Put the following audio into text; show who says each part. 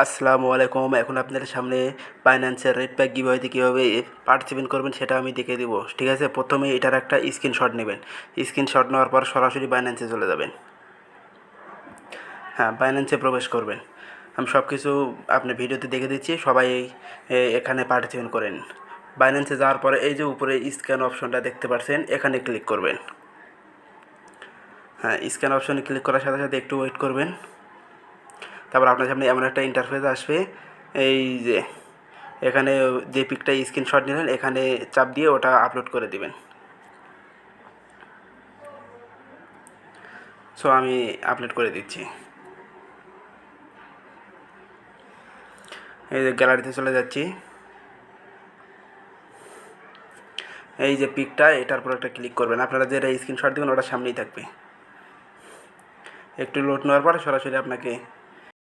Speaker 1: আসসালামু আলাইকুম। এখন আপনাদের সামনে বাইন্যান্সের রেড প্যাক গিভঅ্যাওয়েতে কীভাবে পার্টিসিপেট করবেন সেটা আমি দেখিয়ে দেবো। ঠিক আছে, প্রথমে এটার একটা স্ক্রিনশট নেবেন। স্ক্রিনশট নেওয়ার পর সরাসরি বাইন্যান্সে চলে যাবেন। হ্যাঁ, বাইন্যান্সে প্রবেশ করবেন। আমি সব কিছু আপনার ভিডিওতে দেখে দিচ্ছি, সবাই এখানে পার্টিসিপেট করেন। বাইন্যান্সে যাওয়ার পরে এই যে উপরে স্ক্যান অপশনটা দেখতে পাচ্ছেন, এখানে ক্লিক করবেন। হ্যাঁ, স্ক্যান অপশনে ক্লিক করার সাথে সাথে একটু ওয়েট করবেন। তারপর আপনার সামনে এমন একটা ইন্টারফেস আসবে, এই যে এখানে যে পিকটা স্ক্রিনশট নিলেন এখানে চাপ দিয়ে ওটা আপলোড করে দিবেন। সো আমি আপলোড করে দিচ্ছি। এই যে গ্যালারিতে চলে যাচ্ছি। এই যে পিকটা, এটার উপর একটা ক্লিক করবেন। আপনারা যেটা স্ক্রিনশট দেবেন ওটার সামনেই থাকবে। একটু লোড নেওয়ার পর সরাসরি আপনাকে